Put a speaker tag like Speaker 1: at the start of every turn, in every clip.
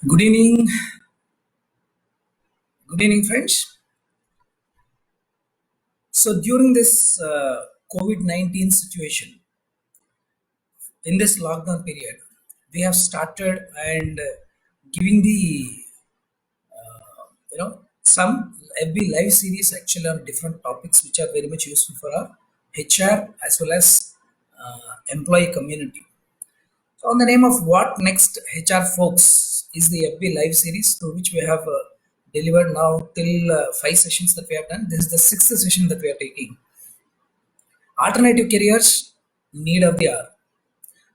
Speaker 1: Good evening, friends. So during this COVID-19 situation, in this lockdown period, we have started and giving the some FB live series actually on different topics which are very much useful for our HR as well as employee community. So, on the name of What Next HR Folks is the FB live series to which we have delivered now till five sessions that we have done. This is the sixth session that we are taking. Alternative careers, need of the hour.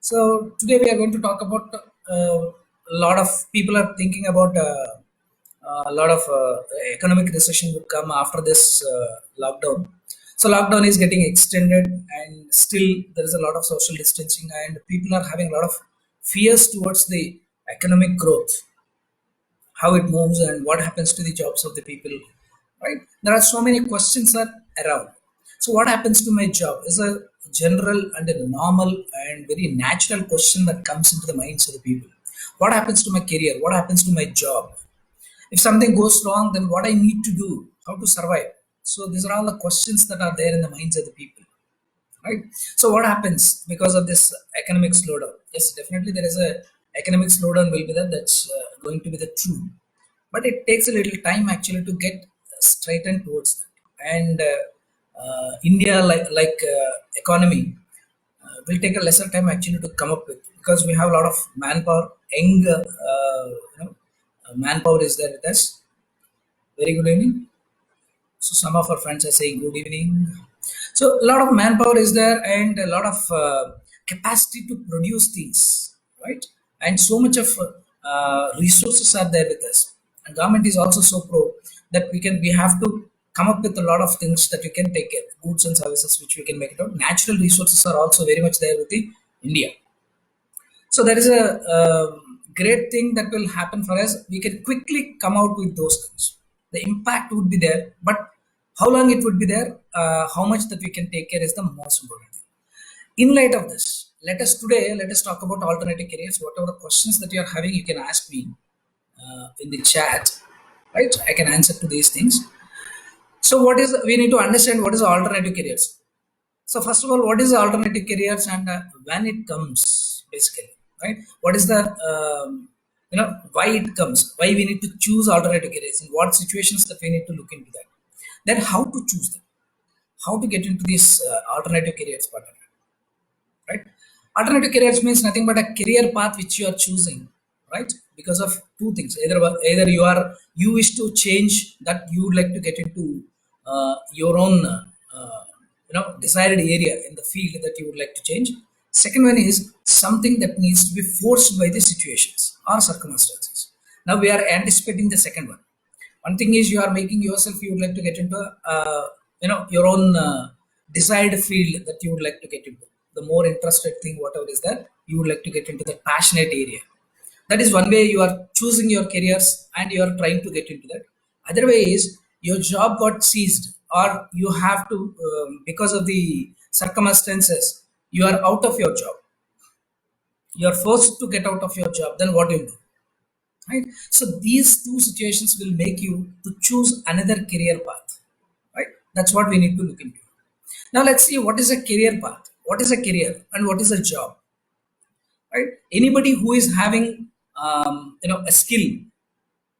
Speaker 1: So, today we are going to talk about a lot of people are thinking about a lot of economic recession would come after this lockdown. So lockdown is getting extended, and still there is a lot of social distancing, and people are having a lot of fears towards the economic growth, how it moves, and what happens to the jobs of the people. Right? There are so many questions are around. So what happens to my job is a general and a normal and very natural question that comes into the minds of the people. What happens to my career? What happens to my job? If something goes wrong, then what I need to do? How to survive? So these are all the questions that are there in the minds of the people, right? So what happens because of this economic slowdown? Yes, definitely there is a economic slowdown will be there. That's going to be the true, but it takes a little time actually to get straightened towards that. And India, economy, will take a lesser time actually to come up with, because we have a lot of manpower, young manpower is there with us. Very good evening. So some of our friends are saying good evening. So a lot of manpower is there and a lot of capacity to produce things, right? And so much of resources are there with us. And government is also so pro that we have to come up with a lot of things that we can take care, goods and services which we can make it out. Natural resources are also very much there with the India. So there is a great thing that will happen for us. We can quickly come out with those things. The impact would be there, but how long it would be there, how much that we can take care is the most important thing. In light of this, let us talk about alternative careers. Whatever the questions that you are having, you can ask me in the chat, right? I can answer to these things. So what is, we need to understand what is alternative careers. So first of all, what is alternative careers and when it comes, basically, right? What is the why it comes? Why we need to choose alternative careers? In what situations that we need to look into that? Then how to choose them? How to get into these alternative careers part of it, right? Alternative careers means nothing but a career path which you are choosing, right? Because of two things: either you wish to change, that you would like to get into your own desired area in the field that you would like to change. Second one is something that needs to be forced by the situations or circumstances. Now we are anticipating the second one. One thing is you are making yourself, you would like to get into your own desired field that you would like to get into. The more interested thing, whatever is that, you would like to get into the passionate area. That is one way you are choosing your careers and you are trying to get into that. Other way is your job got seized, or you have to, because of the circumstances, you are out of your job. You are forced to get out of your job. Then what do you do? Right? So these two situations will make you to choose another career path, right? That's what we need to look into. Now let's see what is a career path, what is a career, and what is a job, right? Anybody who is having a skill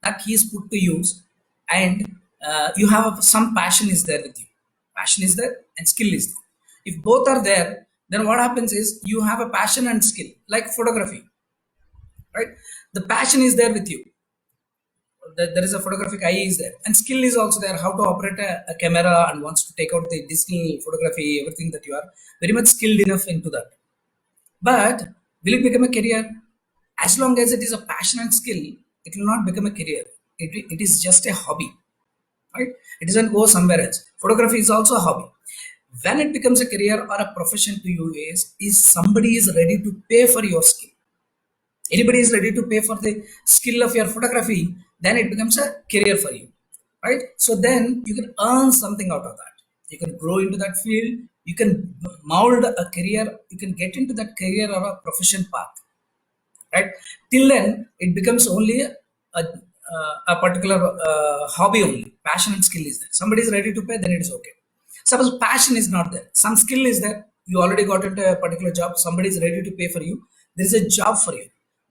Speaker 1: that he is put to use, and you have some passion is there with you, passion is there and skill is there. If both are there, then what happens is you have a passion and skill, like photography, right? The passion is there with you, there is a photographic eye is there, and skill is also there, how to operate a camera and wants to take out the digital photography, everything that you are very much skilled enough into that. But will it become a career? As long as it is a passion and skill, it will not become a career. It is just a hobby, right? It doesn't go somewhere else. Photography is also a hobby. When it becomes a career or a profession to you is somebody is ready to pay for your skill. Anybody is ready to pay for the skill of your photography, then it becomes a career for you, right? So then you can earn something out of that. You can grow into that field, you can mold a career, you can get into that career or a profession path, right? Till then it becomes only a particular hobby only. Passion and skill is there. Somebody is ready to pay, then it is okay. Suppose passion is not there, some skill is there, you already got into a particular job, somebody is ready to pay for you, there is a job for you,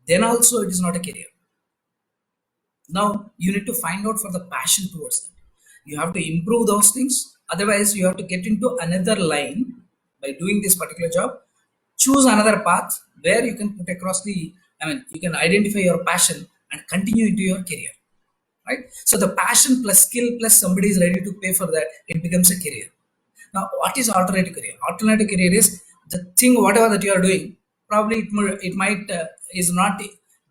Speaker 1: then also it is not a career. Now you need to find out for the passion towards it. You have to improve those things. Otherwise, you have to get into another line by doing this particular job. Choose another path where you can put across the. I mean, you can identify your passion and continue into your career. Right. So the passion plus skill plus somebody is ready to pay for that. It becomes a career. Now, what is alternative career? Alternative career is the thing, whatever that you are doing. Probably it might is not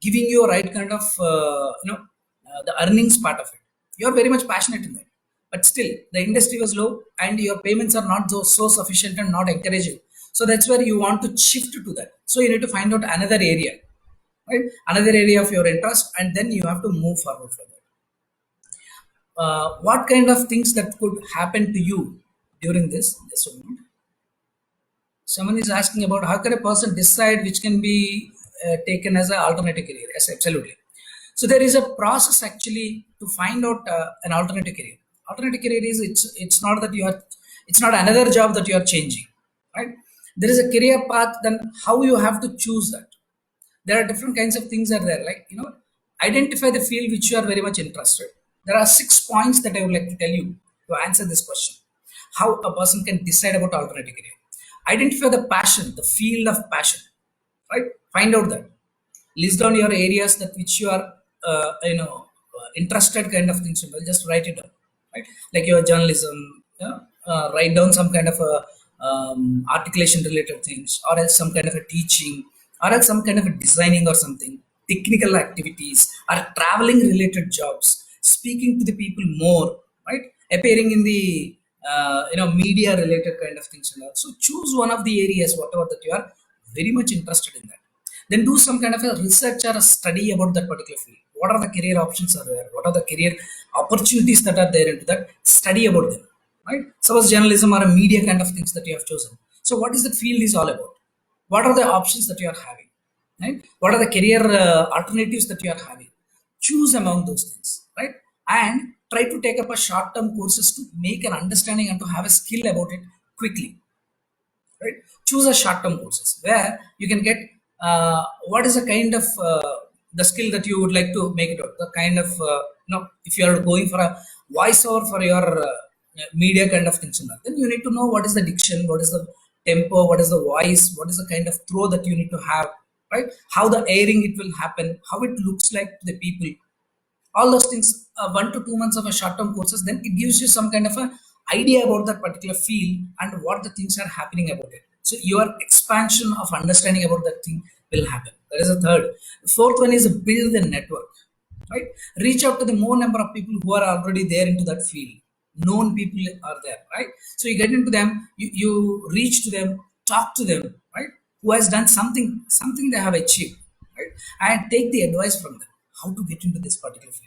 Speaker 1: giving you a right kind of the earnings part of it. You are very much passionate in that, but still the industry was low and your payments are not so sufficient and not encouraging. So that's where you want to shift to that. So you need to find out another area, right? Another area of your interest, and then you have to move forward for that. What kind of things that could happen to you during this? Just a moment. Someone is asking about how can a person decide which can be taken as an alternative career. Yes, absolutely. So there is a process actually to find out an alternative career. Alternative career is it's not that you are, it's not another job that you are changing, right? There is a career path. Then how you have to choose that? There are different kinds of things are there, like identify the field which you are very much interested. There are 6 points that I would like to tell you to answer this question, how a person can decide about alternative career. Identify the passion, the field of passion, right? Find out that, list down your areas that which you are interested kind of things. Well, just write it down, right? Like your journalism, write down some kind of a articulation related things, or else some kind of a teaching, or else some kind of a designing or something, technical activities, or traveling related jobs, speaking to the people more, right? Appearing in the media related kind of things and all. So choose one of the areas, whatever that you are very much interested in that. Then do some kind of a research or a study about that particular field. What are the career options are there? What are the career opportunities that are there into that? Study about them, right? Suppose journalism or a media kind of things that you have chosen. So what is that field is all about? What are the options that you are having? Right? What are the career alternatives that you are having? Choose among those things, right? And try to take up a short-term courses to make an understanding and to have a skill about it quickly, right? Choose a short-term courses where you can get what is the kind of the skill that you would like to make it out. The kind of if you are going for a voiceover for your media kind of things, then you need to know what is the diction, what is the tempo, what is the voice, what is the kind of throw that you need to have, right? How the airing it will happen, how it looks like to the people, all those things. 1 to 2 months of a short-term courses, then it gives you some kind of a idea about that particular field and what the things are happening about it. So your expansion of understanding about that thing will happen. That is the third. The fourth one is build the network, right? Reach out to the more number of people who are already there into that field. Known people are there, right? So you get into them, you reach to them, talk to them, right? Who has done something they have achieved, right? And take the advice from them how to get into this particular field,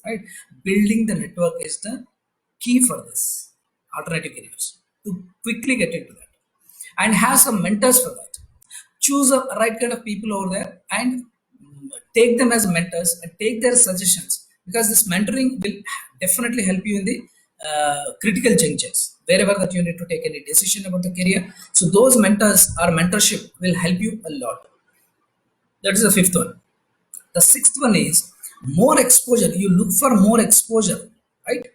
Speaker 1: right? Building the network is the key for this alternative careers, to quickly get into that, and have some mentors for that. Choose a right kind of people over there and take them as mentors and take their suggestions, because this mentoring will definitely help you in the critical junctures wherever that you need to take any decision about the career. So those mentors or mentorship will help you a lot. That is the fifth one. The sixth one is more exposure. You look for more exposure, right?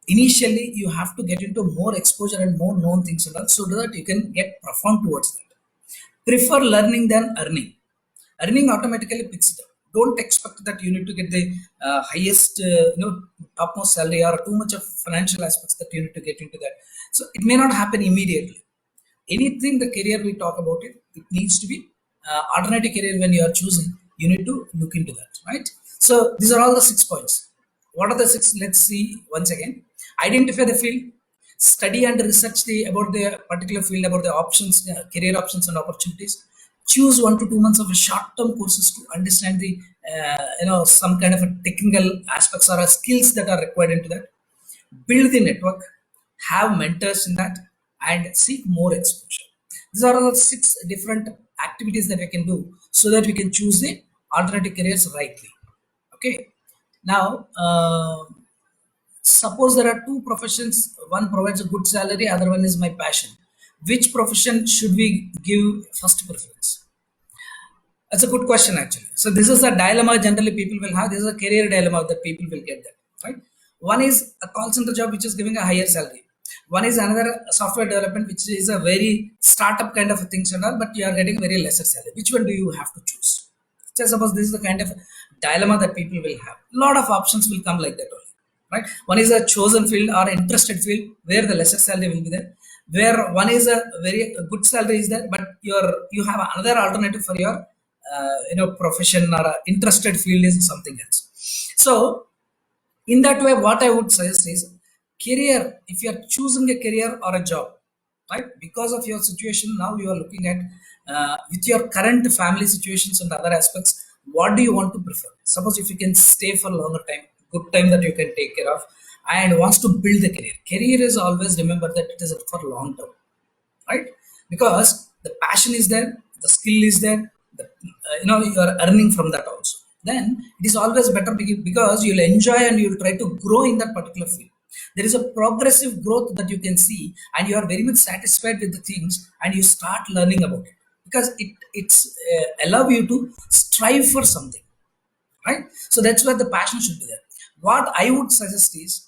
Speaker 1: Initially, you have to get into more exposure and more known things and all, so that you can get profound towards that. Prefer learning than earning. Earning automatically picks it up. Don't expect that you need to get the highest, topmost salary or too much of financial aspects that you need to get into that. So it may not happen immediately. Anything the career we talk about it, it needs to be alternative career when you are choosing. You need to look into that, right? So these are all the 6 points. What are the six? Let's see once again. Identify the field, study and research the about the particular field, about the options, career options and opportunities. Choose 1 to 2 months of a short-term courses to understand the some kind of a technical aspects or skills that are required into that. Build the network, have mentors in that, and seek more exposure. These are all 6 different activities that we can do so that we can choose the alternative careers rightly. Okay. Now, suppose there are two professions, one provides a good salary, other one is my passion. Which profession should we give first preference? That's a good question, actually. So this is a dilemma generally people will have. This is a career dilemma that people will get that, right? One is a call center job which is giving a higher salary. One is another software development which is a very startup kind of things and all, but you are getting very lesser salary. Which one do you have to choose? So suppose this is the kind of dilemma that people will have. A lot of options will come like that only, right? One is a chosen field or interested field where the lesser salary will be there. Where one is a very good salary is there, but you have another alternative for your profession or interested field is something else. So in that way, what I would suggest is career. If you are choosing a career or a job, right, because of your situation now you are looking at with your current family situations and other aspects, what do you want to prefer? Suppose if you can stay for a longer time, good time that you can take care of, and wants to build the career is always remember that it is for long term, right? Because the passion is there, the skill is there, you are earning from that also. Then it is always better because you'll enjoy and you'll try to grow in that particular field. There is a progressive growth that you can see, and you are very much satisfied with the things, and you start learning about it because it's allow you to strive for something, right? So that's where the passion should be there. What I would suggest is,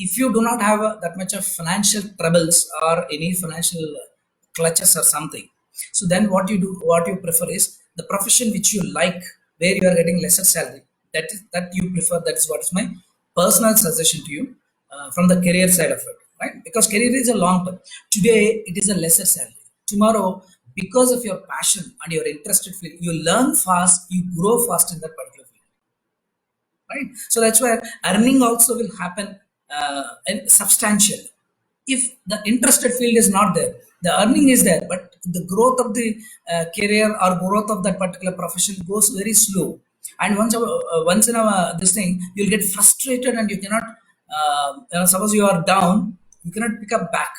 Speaker 1: if you do not have that much of financial troubles or any financial clutches or something, so then what you prefer is the profession which you like, where you are getting lesser salary, that you prefer. That is what is my personal suggestion to you, from the career side of it, right? Because career is a long term. Today it is a lesser salary, tomorrow, because of your passion and your interested field, you learn fast, you grow fast in that particular field, right? So that's where earning also will happen, and substantial. If the interested field is not there, the earning is there, but the growth of the career or growth of that particular profession goes very slow. And once in a this thing, you'll get frustrated and you cannot, suppose you are down, you cannot pick up back.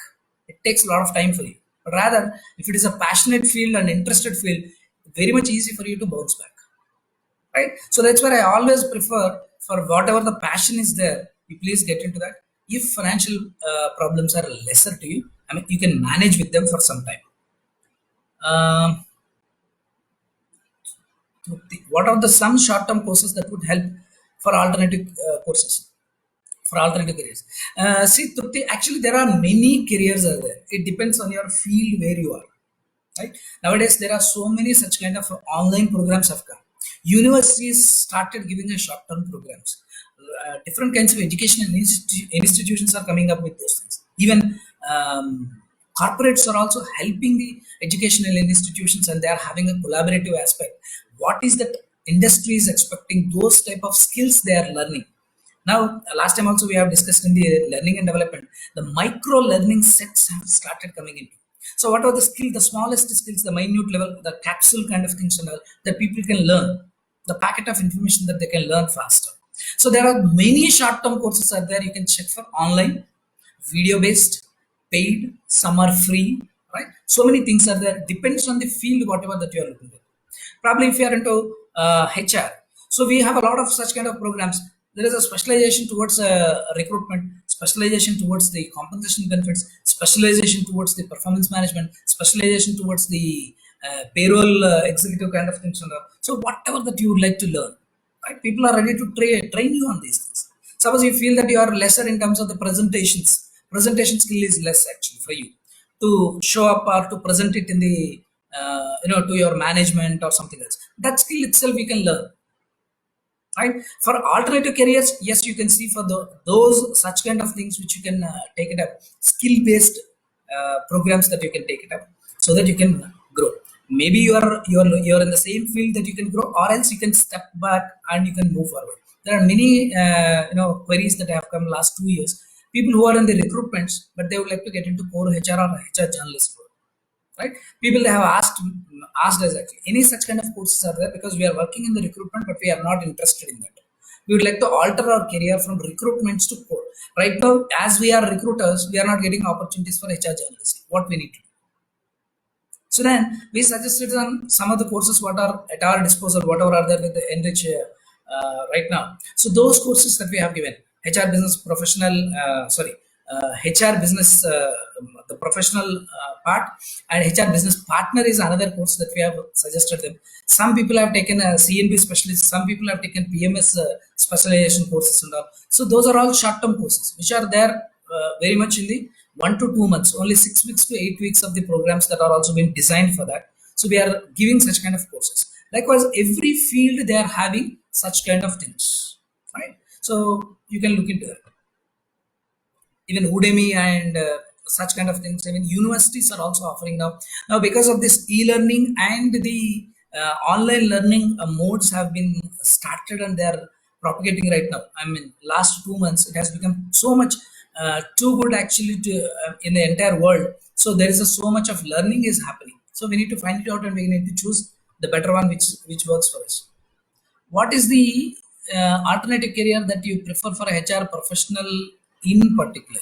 Speaker 1: It takes a lot of time for you. But rather, if it is a passionate field and interested field, very much easy for you to bounce back, right? So that's where I always prefer, for whatever the passion is there, you please get into that. If financial problems are lesser to you, I mean, you can manage with them for some time. um, what are the some short-term courses that would help for alternative courses, for alternative careers? See, Trupti, actually there are many careers are there. It depends on your field where you are, right? Nowadays there are so many such kind of online programs have come. Universities started giving a short-term programs. Different kinds of educational institutions are coming up with those things. Even um, corporates are also helping the educational institutions, and they are having a collaborative aspect. What is that industry is expecting, those type of skills they are learning. Now, last time also we have discussed in the learning and development, the micro learning sets have started coming in. So, what are the skill, the smallest skills, the minute level, the capsule kind of things and all that people can learn, the packet of information that they can learn faster. So, there are many short-term courses out there you can check for online, video-based, paid, some are free, right? So many things are there. Depends on the field, whatever that you are looking at. Probably if you are into HR, so we have a lot of such kind of programs. There is a specialization towards recruitment, specialization towards the compensation benefits, specialization towards the performance management, specialization towards the payroll executive kind of things. And all. So whatever that you would like to learn, right? People are ready to train you on these things. Suppose you feel that you are lesser in terms of the presentations, presentation skill is less actually for you to show up or to present it in the to your management or something else. That skill itself you can learn, right? For alternative careers, yes, you can see for those such kind of things which you can take it up, skill based programs that you can take it up, so that you can grow. Maybe you're in the same field that you can grow, or else you can step back and you can move forward. There are many queries that have come last 2 years. People who are in the recruitments, but they would like to get into core HR or HR journalist role, right? People have asked us actually, any such kind of courses are there, because we are working in the recruitment, but we are not interested in that. We would like to alter our career from recruitments to core. Right now, as we are recruiters, we are not getting opportunities for HR journalists. What we need to do? So then we suggested some of the courses what are at our disposal, whatever are there with the NRich right now. So those courses that we have given, HR business professional, HR business, the professional part, and HR business partner is another course that we have suggested them. Some people have taken a CNB specialist, some people have taken PMS specialization courses and all. So those are all short-term courses which are there very much in the 1 to 2 months, only 6 weeks to 8 weeks of the programs that are also being designed for that. So we are giving such kind of courses. Likewise, every field they are having such kind of things, right? So you can look into that. Even Udemy and such kind of things. I mean, universities are also offering now. Now, because of this e-learning and the online learning modes have been started and they are propagating right now. I mean, last 2 months it has become so much too good actually to in the entire world. So there is so much of learning is happening. So we need to find it out and we need to choose the better one which works for us. What is the alternative career that you prefer for a HR professional in particular?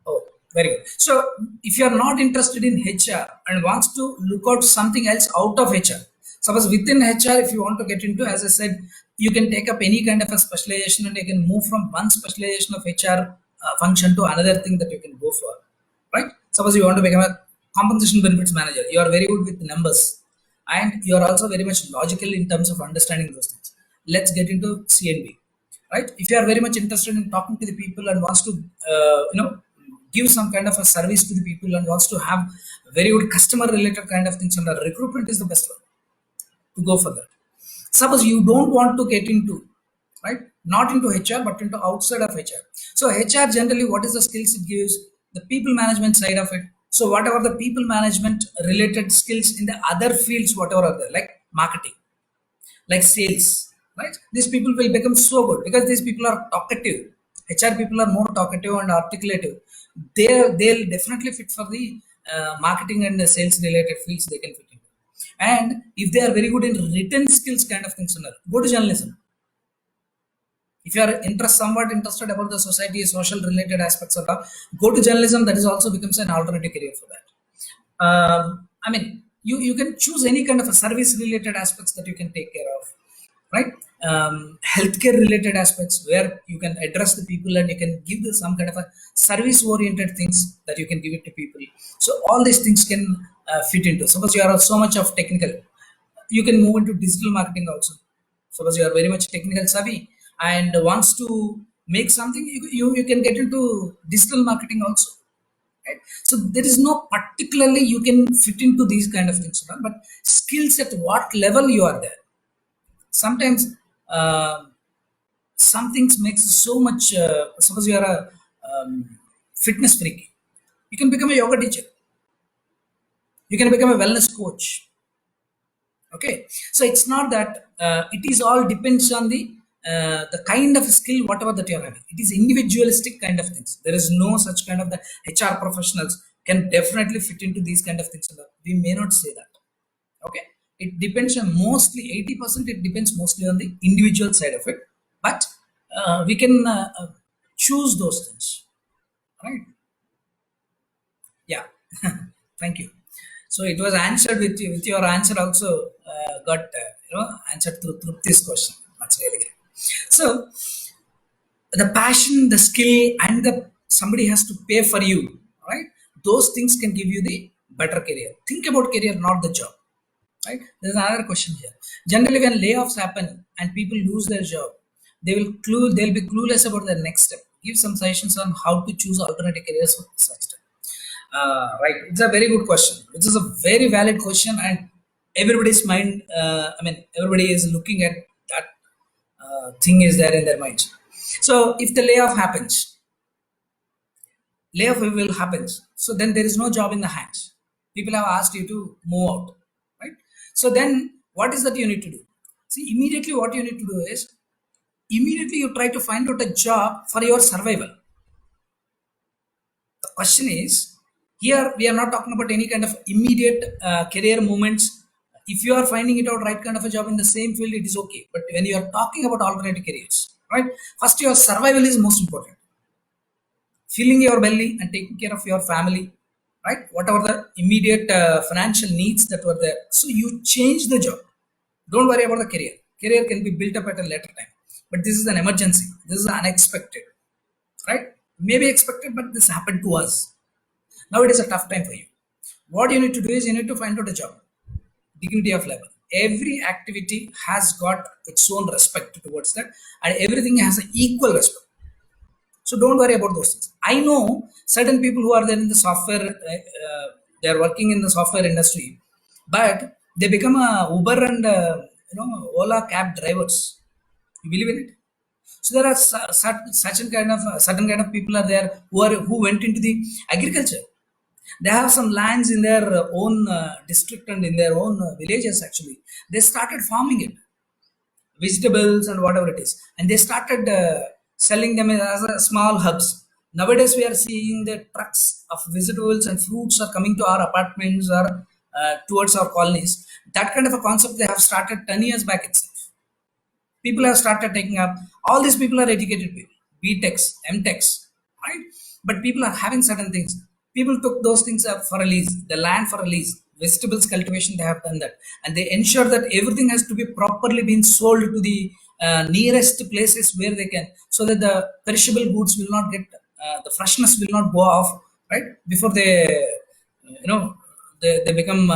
Speaker 1: Oh, very good. So, if you are not interested in HR and wants to look out something else out of HR, suppose within HR, if you want to get into, as I said, you can take up any kind of a specialization and you can move from one specialization of HR function to another thing that you can go for, right? Suppose you want to become a compensation benefits manager, you are very good with numbers and you are also very much logical in terms of understanding those things. Let's get into CNB, right? If you are very much interested in talking to the people and wants to give some kind of a service to the people and wants to have very good customer related kind of things, and the recruitment is the best one to go for that. Suppose you don't want to get into, right, not into HR but into outside of HR. So HR generally, what is the skills it gives? The people management side of it. So whatever the people management related skills in the other fields, whatever are there, like marketing, like sales, right? These people will become so good because these people are talkative. HR people are more talkative and articulative. They'll definitely fit for the marketing and the sales related fields they can fit into. And if they are very good in written skills kind of things, go to journalism. If you are somewhat interested about the society, social related aspects of that, go to journalism. That is also becomes an alternative career for that. I mean, you can choose any kind of a service related aspects that you can take care of, right? Healthcare related aspects where you can address the people and you can give some kind of a service oriented things that you can give it to people. So all these things can fit into. Suppose you are so much of technical, you can move into digital marketing also. Suppose you are very much technical savvy and wants to make something, you can get into digital marketing also, right? So there is no particularly you can fit into these kind of things, but skills at what level you are there. Sometimes uh, some things makes so much suppose you are a um, fitness freak, you can become a yoga teacher, you can become a wellness coach. Okay, so it's not that it is all depends on the kind of skill whatever that you are having. It is individualistic kind of things. There is no such kind of the HR professionals can definitely fit into these kind of things. We may not say that. Okay, it depends on mostly 80%, it depends mostly on the individual side of it, but we can choose those things, right? Yeah. Thank you. So it was answered with your answer also got answered through this question. That's really great. So the passion, the skill, and the somebody has to pay for you, right? Those things can give you the better career. Think about career, not the job, right? There's another question here. Generally, when layoffs happen and people lose their job, they'll be clueless about their next step. Give some suggestions on how to choose alternative careers for such step. Right, it's a very good question. This is a very valid question, and everybody's mind. I mean, everybody is looking at that thing is there in their minds. So, if the layoff will happen. So then there is no job in the hands. People have asked you to move out, right? So then what is that you need to do? See, immediately what you need to do is immediately you try to find out a job for your survival. The question is, here we are not talking about any kind of immediate career movements. If you are finding it out right kind of a job in the same field, it is okay. But when you are talking about alternative careers, right? First, your survival is most important. Filling your belly and taking care of your family, right? Whatever the immediate financial needs that were there. So you change the job. Don't worry about the career. Career can be built up at a later time. But this is an emergency. This is unexpected, right? Maybe expected, but this happened to us. Now it is a tough time for you. What you need to do is you need to find out a job, dignity of labor. Every activity has got its own respect towards that, and everything has an equal respect. So don't worry about those things. I know certain people who are there in the software, they are working in the software industry, but they become a Uber and Ola cab drivers. You believe in it? So there are certain kind of people are there who went into the agriculture. They have some lands in their own district and in their own villages. Actually, they started farming it, vegetables and whatever it is, and they started selling them as a small hubs. Nowadays we are seeing the trucks of vegetables and fruits are coming to our apartments or towards our colonies. That kind of a concept they have started 10 years back itself. People have started taking up. All these people are educated people, btechs, mtechs, right? But people are having certain things. People took those things up for a lease, the land for a lease. Vegetables cultivation, they have done that, and they ensure that everything has to be properly been sold to the nearest places where they can, so that the perishable goods will not get, the freshness will not go off, right, before they, you know, they become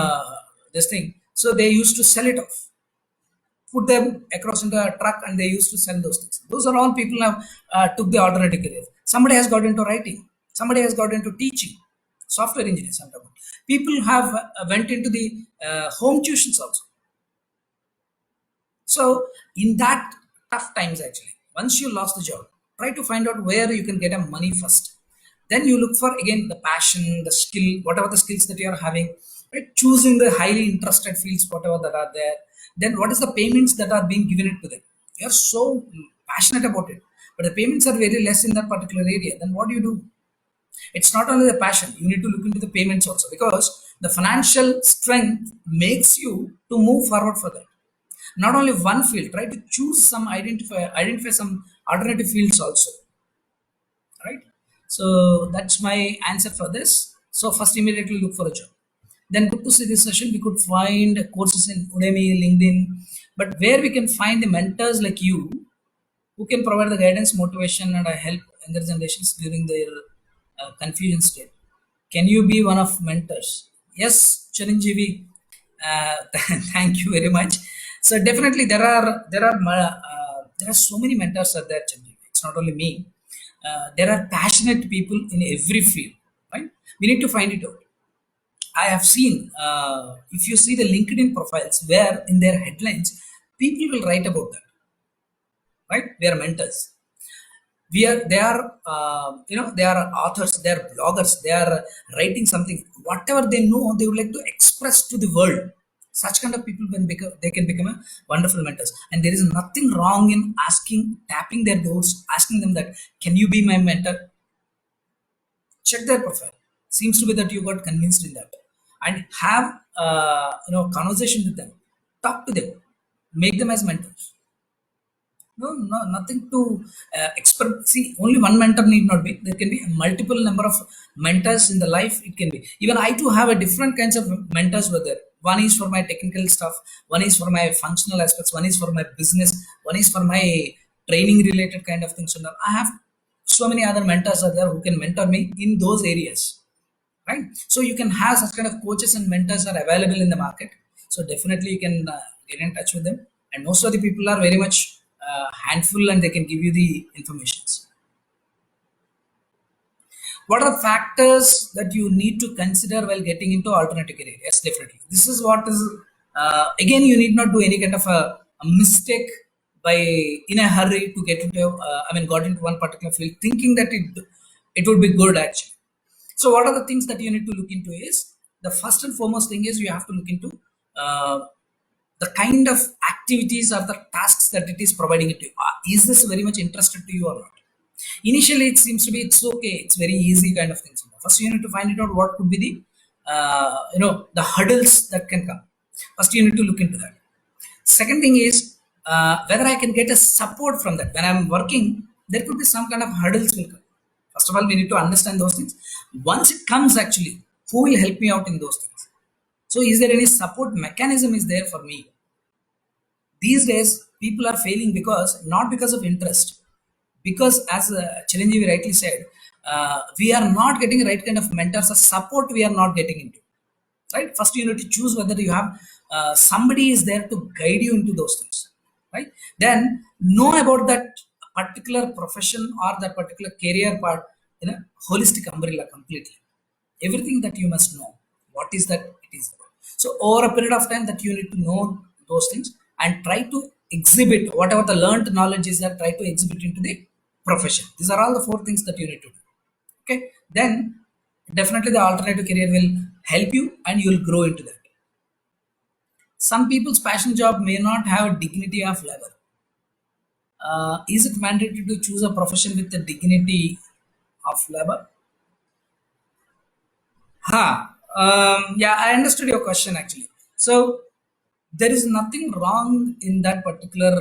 Speaker 1: this thing. So they used to sell it off, put them across into a truck, and they used to sell those things. Those are all people have took the alternative career. Somebody has got into writing. Somebody has got into teaching. Software engineers, I'm talking about. People have went into the home tuitions also. So in that tough times, actually, once you lost the job, try to find out where you can get a money first. Then you look for again the passion, the skill, whatever the skills that you are having, right? Choosing the highly interested fields, whatever that are there. Then what is the payments that are being given it to them? You are so passionate about it, but the payments are very less in that particular area. Then what do you do? It's not only the passion, you need to look into the payments also, because the financial strength makes you to move forward further. Not only one field, try to choose some, identify some alternative fields also, right? So that's my answer for this. So first immediately look for a job. Then good to see this session, we could find courses in Udemy, LinkedIn, but where we can find the mentors like you who can provide the guidance, motivation, and help younger generations during their confusion state. Can you be one of mentors? Yes, Chiranjeevi. Thank you very much. So definitely there are so many mentors are there, Chiranjeevi. It's not only me. There are passionate people in every field, right? We need to find it out. I have seen, if you see the LinkedIn profiles, where in their headlines, people will write about that, right? They are mentors. They are, they are authors, they are bloggers, they are writing something. Whatever they know, they would like to express to the world. Such kind of people, when become, they can become a wonderful mentors. And there is nothing wrong in asking, tapping their doors, asking them that, can you be my mentor? Check their profile. Seems to be that you got convinced in that, and have conversation with them, talk to them, make them as mentors. No, no, nothing to experiment. See, only one mentor need not be. There can be a multiple number of mentors in the life. It can be. Even I too have a different kinds of mentors were there. One is for my technical stuff. One is for my functional aspects. One is for my business. One is for my training related kind of things. And all. I have so many other mentors are there who can mentor me in those areas, right? So you can have such kind of coaches and mentors are available in the market. So definitely you can get in touch with them, and most of the people are very much handful, and they can give you the informations. What are the factors that you need to consider while getting into alternative career? Yes, definitely, this is what is, again, you need not do any kind of a mistake by in a hurry to get into got into one particular field thinking that it would be good actually. So what are the things that you need to look into is, the first and foremost thing is you have to look into uh, the kind of activities or the tasks that it is providing it to you. Is this very much interested to you or not? Initially, it seems to be it's okay, it's very easy kind of things. First, you need to find it out what could be the the hurdles that can come. First, you need to look into that. Second thing is whether I can get a support from that. When I'm working, there could be some kind of hurdles will come. First of all, we need to understand those things. Once it comes, actually, who will help me out in those things? So, is there any support mechanism is there for me? These days, People are failing because not because of interest, because as Chiranjeevi rightly said, we are not getting the right kind of mentors or support. We are not getting into, right. First you need to choose whether you have somebody is there to guide you into those things, right. Then know about that particular profession or that particular career part in a holistic umbrella completely. Everything that you must know, what is that it is about. So over a period of time that you need to know those things and try to exhibit whatever the learned knowledge is, that try to exhibit into the profession. These are all the four things that you need to do. Okay, then definitely the alternative career will help you and you will grow into that. Some people's passion job may not have dignity of labor. Is it mandatory to choose a profession with the dignity of labor? Yeah, I understood your question actually. So there is nothing wrong in that particular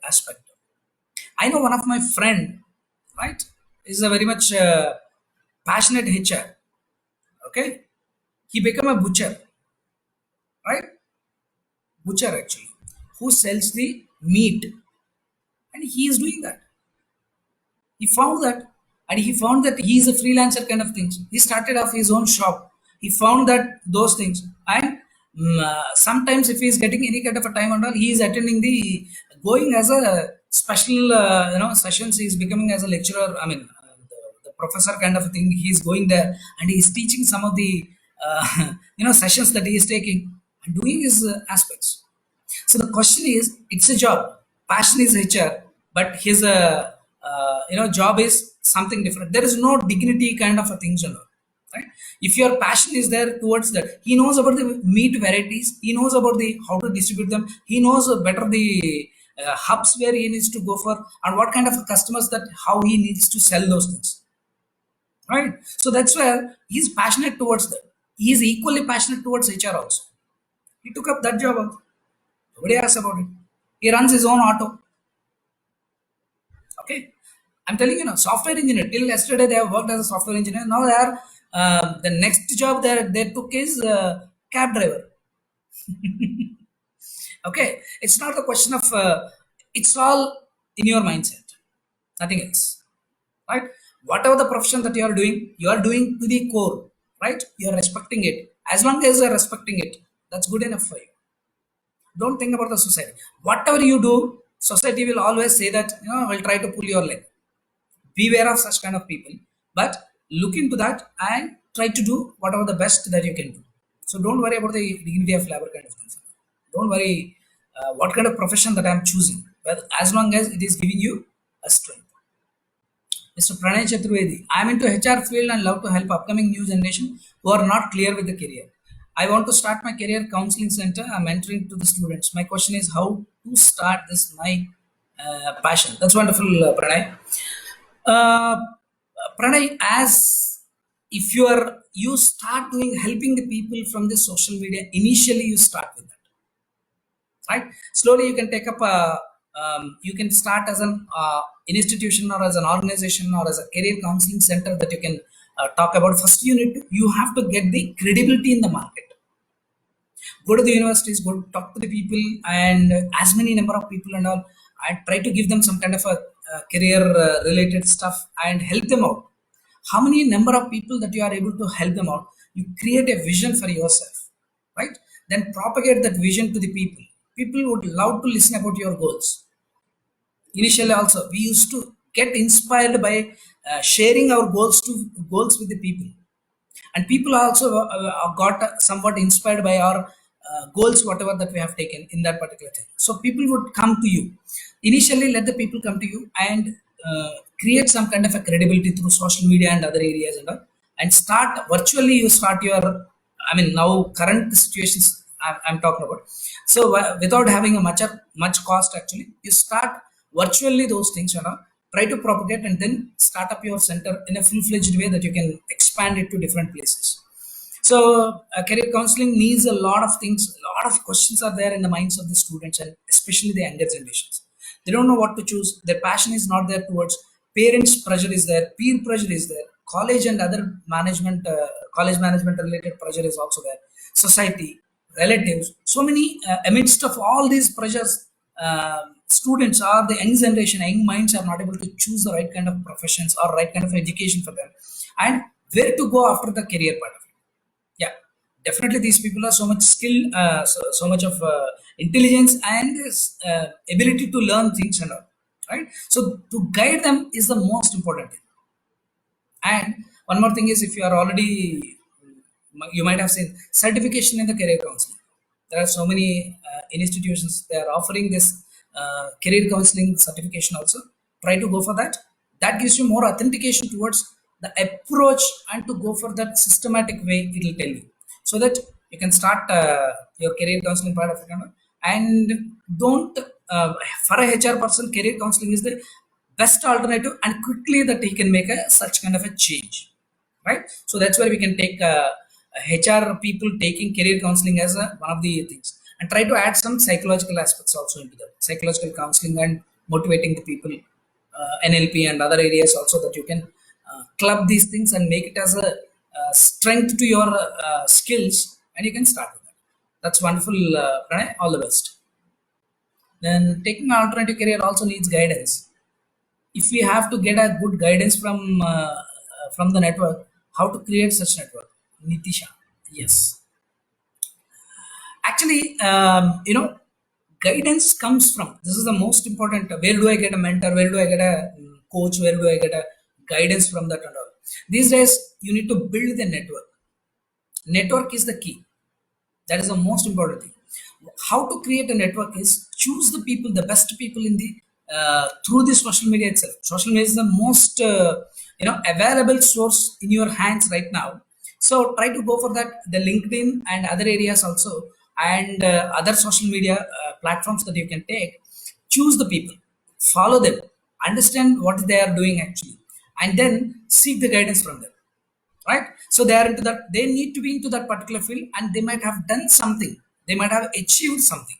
Speaker 1: aspect. I know one of my friend, right, is a very much passionate hitcher. Okay, he became a butcher, right? Butcher actually, who sells the meat, and he is doing that. He found that, and he found that he is a freelancer kind of things. He started off his own shop. He found that those things, and sometimes if he is getting any kind of a time and all, he is attending the going as a special sessions. He is becoming as a lecturer. I mean, the professor kind of a thing. He is going there and he is teaching some of the sessions that he is taking and doing his aspects. So the question is, it's a job. Passion is HR, but his job is something different. There is no dignity kind of a thing, you know, right? If your passion is there towards that, he knows about the meat varieties. He knows about the how to distribute them. He knows better the hubs where he needs to go for and what kind of customers that how he needs to sell those things, right? So that's where he's passionate towards that. He is equally passionate towards HR also. He took up that job also. Nobody asks about it. He runs his own auto. Okay. I'm telling you now, software engineer. Till yesterday, they have worked as a software engineer. Now they are the next job they took is cab driver. Okay. It's not a question of. It's all in your mindset. Nothing else. Right. Whatever the profession that you are doing to the core. Right. You are respecting it. As long as you are respecting it, that's good enough for you. Don't think about the society. Whatever you do, society will always say that, will try to pull your leg. Beware of such kind of people. But look into that and try to do whatever the best that you can do. So don't worry about the dignity of labor kind of things. Don't worry what kind of profession that I'm choosing. But as long as it is giving you a strength. Mr. Pranay Chaturvedi, I am into HR field and love to help upcoming new generation who are not clear with the career. I want to start my career counseling center. I'm mentoring to the students. My question is how to start this my passion. That's wonderful, Pranay. Uh, Pranay, as if you start doing helping the people from the social media, initially you start with that, right? Slowly you can take up you can start as an institution or as an organization or as a career counseling center that you can talk about. First you have to get the credibility in the market. Go to the universities, go talk to the people and as many number of people and all. I try to give them some kind of a career related stuff and help them out. How many number of people that you are able to help them out? You create a vision for yourself, right? Then propagate that vision to the people. People would love to listen about your goals. Initially also we used to get inspired by sharing our goals with the people, and people also got somewhat inspired by our goals whatever that we have taken in that particular thing. So people would come to you. Initially let the people come to you and create some kind of a credibility through social media and other areas and all, and start virtually. You start your, I mean, now current situations I'm talking about. So without having a much cost actually, you start virtually those things, try to propagate and then start up your center in a full-fledged way that you can expand it to different places. So career counseling needs a lot of things. A lot of questions are there in the minds of the students and especially the younger generations. They don't know what to choose. Their passion is not there towards. Parents pressure is there, peer pressure is there, college and other management college management related pressure is also there, society, relatives, so many amidst of all these pressures, students or the young generation, young minds are not able to choose the right kind of professions or right kind of education for them, and where to go after the career part of it. Yeah, definitely these people are so much skill, so much of intelligence and ability to learn things and all, right? So to guide them is the most important thing. And one more thing is, if you are already, you might have seen certification in the career counseling. There are so many institutions they are offering this career counseling certification also. Try to go for that. That gives you more authentication towards the approach, and to go for that systematic way it will tell you, so that you can start your career counseling part of it. And don't for a HR person, career counseling is the best alternative, and quickly that he can make a such kind of a change, right? So that's where we can take HR people taking career counseling as one of the things, and try to add some psychological aspects also into that psychological counseling, and motivating the people, NLP and other areas also, that you can club these things and make it as a strength to your skills, and you can start with that. That's wonderful, Pranay. All the best. Then taking an alternative career also needs guidance. If we have to get a good guidance from the network, how to create such network? Nitisha, yes. Actually, guidance comes from, this is the most important. Where do I get a mentor? Where do I get a coach? Where do I get a guidance from that and all? These days, you need to build the network. Network is the key. That is the most important thing. How to create a network is choose the people, the best people in the through the social media itself. Social media is the most available source in your hands right now. So try to go for that. The LinkedIn and other areas also, and other social media platforms that you can take. Choose the people, follow them, understand what they are doing actually, and then seek the guidance from them, right? So they are into that, they need to be into that particular field, and they might have done something, they might have achieved something.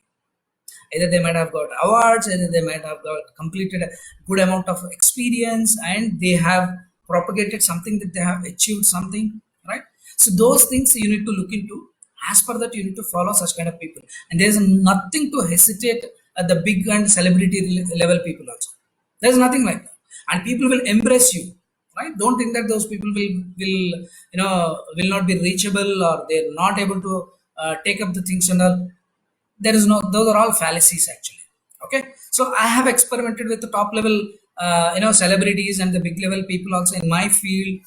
Speaker 1: Either they might have got awards, either they might have got completed a good amount of experience, and they have propagated something, that they have achieved something, right? So those things you need to look into. As per that, you need to follow such kind of people, and there's nothing to hesitate at the big and celebrity level people also. There's nothing like that, and people will embrace you, right? Don't think that those people will not be reachable, or they're not able to take up the things and all. There is no, those are all fallacies actually. Okay, so I have experimented with the top level celebrities and the big level people also in my field,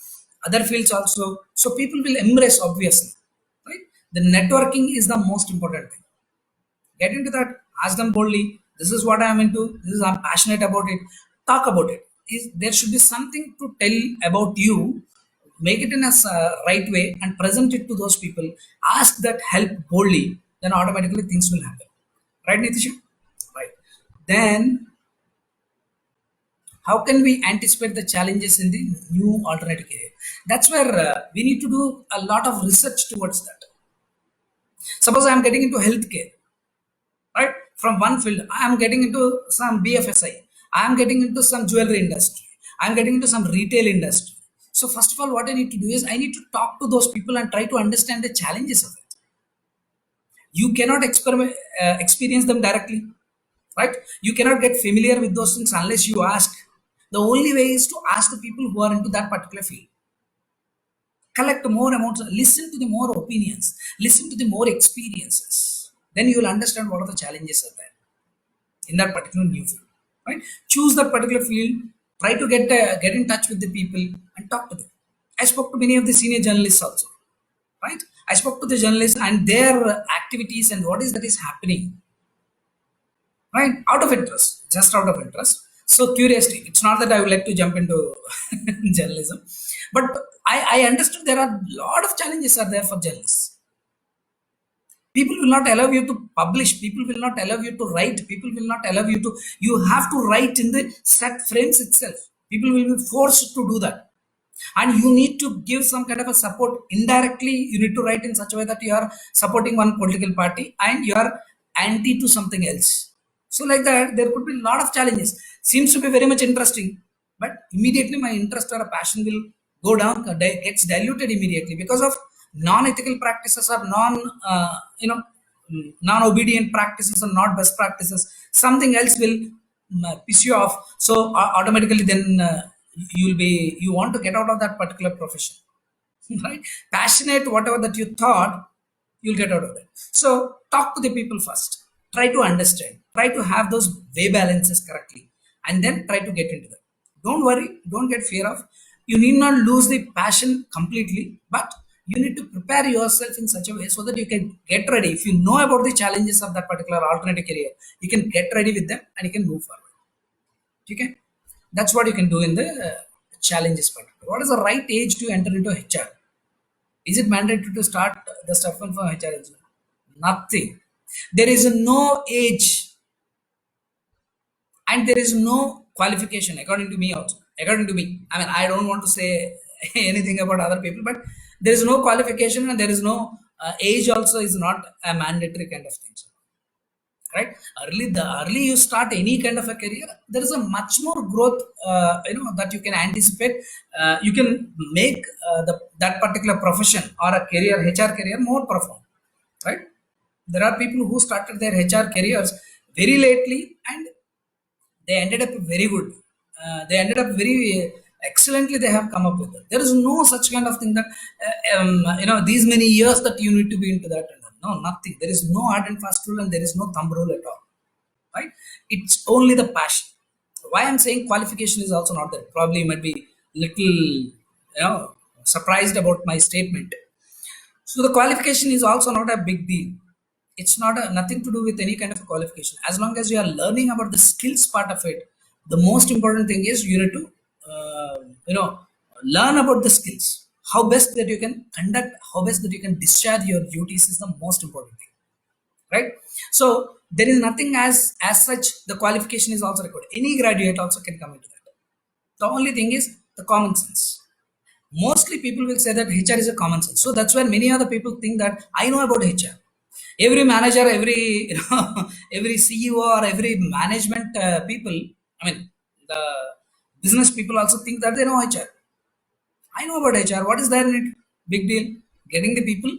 Speaker 1: other fields also. So people will embrace, obviously, right? The networking is the most important thing. Get into that, ask them boldly, this is what I'm into, this is, I'm passionate about it. Talk about it. There should be something to tell about you. Make it in a right way and present it to those people. Ask that help boldly, then automatically things will happen, right, Nitisha? Right. Then how can we anticipate the challenges in the new alternative career? That's where we need to do a lot of research towards that. Suppose I'm getting into healthcare, right? From one field, I am getting into some BFSI, I am getting into some jewelry industry, I am getting into some retail industry. So first of all, what I need to do is I need to talk to those people and try to understand the challenges of it. You cannot experience them directly, right? You cannot get familiar with those things unless you ask. The only way is to ask the people who are into that particular field. Collect more amounts, listen to the more opinions, listen to the more experiences. Then you will understand what are the challenges are there in that particular new field, right? Choose that particular field, try to get in touch with the people and talk to them. I spoke to many of the senior journalists also, right? I spoke to the journalists and their activities and what is that is happening, right? Out of interest, just out of interest. So curiosity, it's not that I would like to jump into journalism, but I understood there are a lot of challenges are there for journalists. People will not allow you to publish, people will not allow you to write, people will not allow you to, you have to write in the set frames itself. People will be forced to do that, and you need to give some kind of a support indirectly. You need to write in such a way that you are supporting one political party and you are anti to something else. So like that, there could be a lot of challenges. Seems to be very much interesting, but immediately my interest or a passion will go down, gets diluted immediately because of non-ethical practices or non, non-obedient practices or not best practices, something else will piss you off. So automatically then you want to get out of that particular profession. Right? Passionate, whatever that you thought, you'll get out of it. So talk to the people first, try to understand, try to have those way balances correctly, and then try to get into them. Don't worry, don't get fear of. You need not lose the passion completely, but you need to prepare yourself in such a way so that you can get ready. If you know about the challenges of that particular alternative career, you can get ready with them and you can move forward. Okay, that's what you can do in the challenges part. What is the right age to enter into HR? Is it mandatory to start the stuff from HR as well? Nothing. There is no age and there is no qualification, according to me also. According to me. I mean, I don't want to say anything about other people, but there is no qualification and there is no age also is not a mandatory kind of thing. Right, the early you start any kind of a career, there is a much more growth, that you can anticipate. You can make that particular profession or a career, HR career, more profound. Right, there are people who started their HR careers very lately and they ended up very good. They ended up very excellently. They have come up with it. There is no such kind of thing that these many years that you need to be into that. No, nothing. There is no hard and fast rule and there is no thumb rule at all. Right? It's only the passion. Why I'm saying qualification is also not there. Probably you might be little surprised about my statement. So the qualification is also not a big deal. It's not nothing to do with any kind of a qualification. As long as you are learning about the skills part of it, the most important thing is you need to learn about the skills. How best that you can conduct, how best that you can discharge your duties is the most important thing. Right? So there is nothing as such. The qualification is also required. Any graduate also can come into that. The only thing is the common sense. Mostly people will say that HR is a common sense. So that's why many other people think that I know about HR. Every manager, every every CEO or every management people, I mean the business people also think that they know HR. I know about HR. What is there in it? Big deal. Getting the people,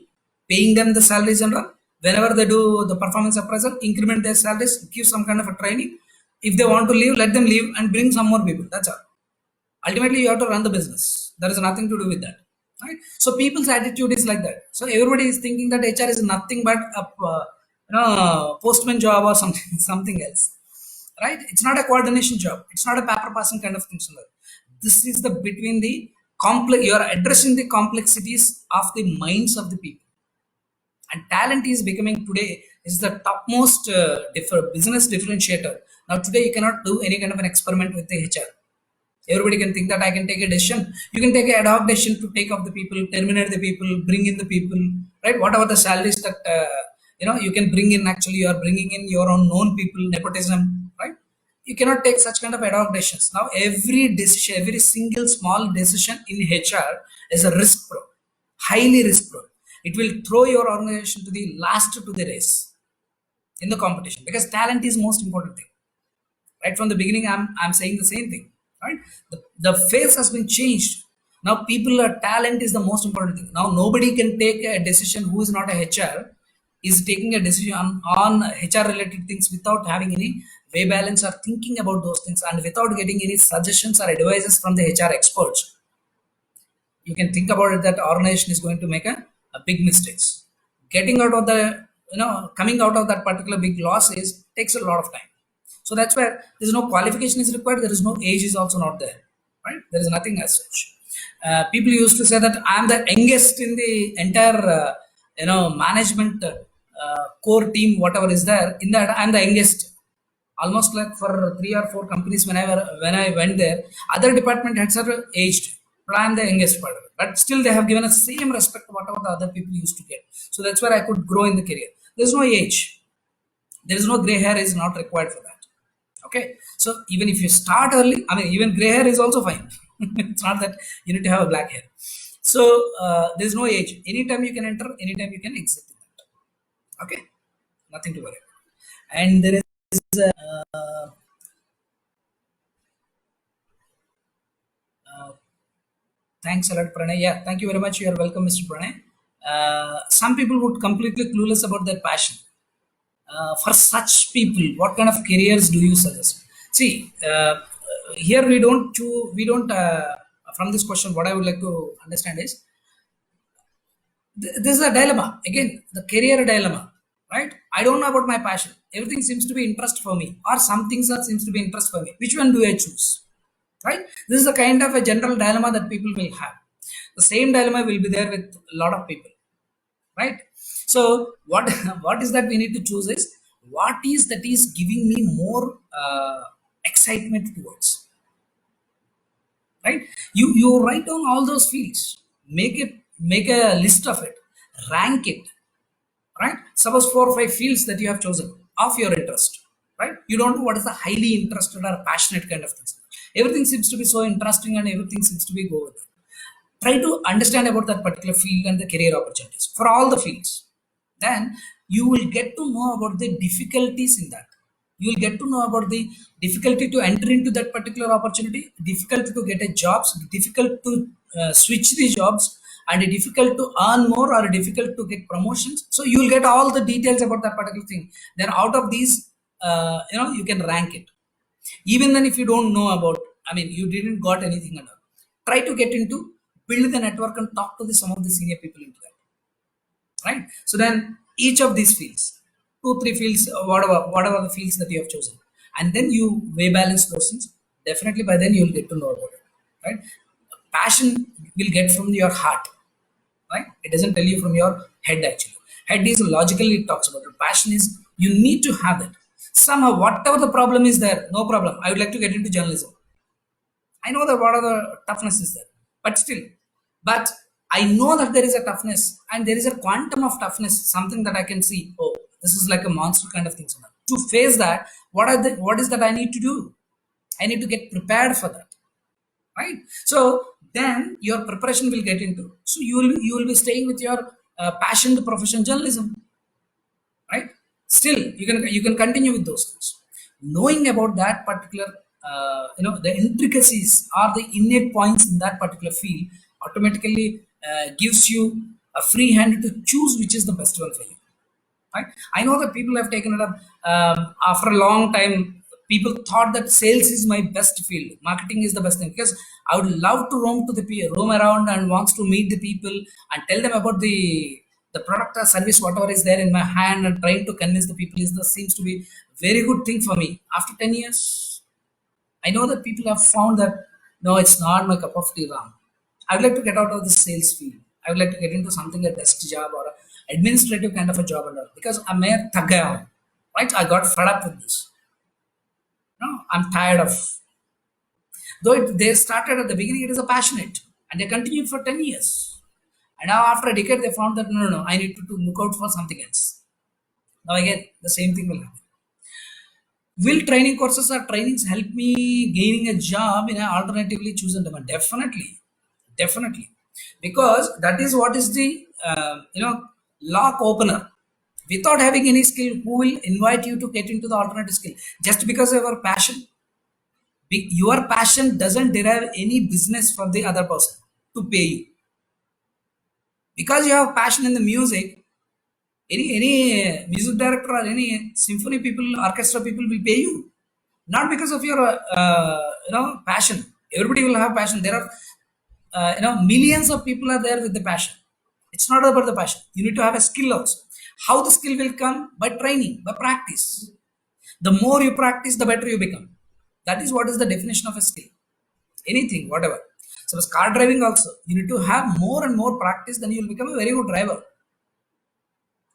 Speaker 1: paying them the salaries and all. Whenever they do the performance appraisal, increment their salaries, give some kind of a training. If they want to leave, let them leave and bring some more people. That's all. Ultimately, you have to run the business. There is nothing to do with that. Right? So people's attitude is like that. So everybody is thinking that HR is nothing but a postman job or something something else. Right? It's not a coordination job. It's not a paper passing kind of thing. This is the between the complex. You are addressing the complexities of the minds of the people, and talent is becoming today is the topmost business differentiator. Now today you cannot do any kind of an experiment with the HR. Everybody can think that I can take a decision. You can take an ad hoc decision to take off the people, terminate the people, bring in the people, right? Whatever the salaries that you can bring in. Actually, you are bringing in your own known people, nepotism, right? You cannot take such kind of ad hoc decisions. Now, every decision, every single small decision in HR is a risk pro, highly risk pro. It will throw your organization to the last to the race in the competition because talent is most important thing. Right from the beginning, I'm saying the same thing. Right, the face has been changed. Now, people are talent is the most important thing. Now, nobody can take a decision who is not a HR is taking a decision on HR related things without having any way balance or thinking about those things and without getting any suggestions or advices from the HR experts. You can think about it that organization is going to make a big mistakes. Getting out of the coming out of that particular big loss is takes a lot of time. So that's where there's no qualification is required. There is no age is also not there. Right, there is nothing as such. People used to say that I'm the youngest in the entire management core team, whatever is there in that I'm the youngest. Almost like for 3 or 4 companies when I went there, other department heads are aged, but I'm the youngest part of it. But still they have given us same respect whatever the other people used to get. So that's where I could grow in the career. There's no age, there is no gray hair is not required for that. Okay, so even if you start early, I mean even gray hair is also fine. It's not that you need to have a black hair. So there's no age. Anytime you can enter, anytime you can exit. Okay, nothing to worry about. And there is thanks a lot, Pranay. Yeah, thank you very much. You are welcome, Mr. Pranay. Some people would completely clueless about their passion. For such people, what kind of careers do you suggest? See, here we don't choose, we don't from this question, what I would like to understand is, this is a dilemma again, the career dilemma, right? I don't know about my passion, everything seems to be interest for me, or some things are seems to be interest for me, which one do I choose, right? This is a kind of a general dilemma that people will have. The same dilemma will be there with a lot of people, right? So what what is that we need to choose is, what is that is giving me more excitement towards, right? You write down all those fields, make a list of it, rank it, right? Suppose 4 or 5 fields that you have chosen of your interest, right? You don't know what is the highly interested or passionate kind of things. Everything seems to be so interesting and everything seems to be go with it. Try to understand about that particular field and the career opportunities for all the fields. Then you will get to know about the difficulties in that. You will get to know about the difficulty to enter into that particular opportunity, difficult to get a jobs, difficult to switch the jobs, and difficult to earn more or difficult to get promotions. So you will get all the details about that particular thing. Then out of these, you can rank it. Even then, if you don't know about, I mean, you didn't got anything at all, try to get into, build the network and talk to some of the senior people into that, right? So then each of these fields, 2 3 fields, whatever the fields that you have chosen, and then you weigh balance those things. Definitely by then you'll get to know about it, right? Passion will get from your heart, right? It doesn't tell you from your head actually. Head is logically, it talks about it. Passion is, you need to have it somehow. Whatever the problem is there, no problem, I would like to get into journalism. I know that what are the toughness is there, but still, but I know that there is a toughness and there is a quantum of toughness, something that I can see. Oh, this is like a monster kind of thing. So to face that, what is that I need to do? I need to get prepared for that, right? So then your preparation will get into. So you will be staying with your passion to profession journalism, right? Still you can continue with those things. Knowing about that particular the intricacies or the innate points in that particular field automatically gives you a free hand to choose which is the best one for you, right? I know that people have taken it up after a long time. People thought that sales is my best field, marketing is the best thing, because I would love to roam around and wants to meet the people and tell them about the product or service whatever is there in my hand, and trying to convince the people is the seems to be very good thing for me. After 10 years, I know that people have found that no, it's not my cup of tea, Ram. I would like to get out of the sales field. I would like to get into something, a desk job or a administrative kind of a job and all, because I'm a thag gaya hoon, right? I got fed up with this. No, I'm tired of. Though they started at the beginning, it is a passionate, and they continued for 10 years. And now after a decade, they found that no, no, no, I need to look out for something else. Now again, the same thing will happen. Will training courses or trainings help me gaining a job in an alternatively chosen domain? Definitely, definitely, because that is what is the lock opener. Without having any skill, who will invite you to get into the alternative skill? Just because of your passion, your passion doesn't derive any business for the other person to pay you. Because you have passion in the music, any music director or any symphony people, orchestra people will pay you, not because of your passion. Everybody will have passion. There are millions of people are there with the passion. It's not about the passion. You need to have a skill also. How the skill will come? By training, by practice. The more you practice, the better you become. That is what is the definition of a skill. Anything, whatever. So car driving also, you need to have more and more practice, then you will become a very good driver,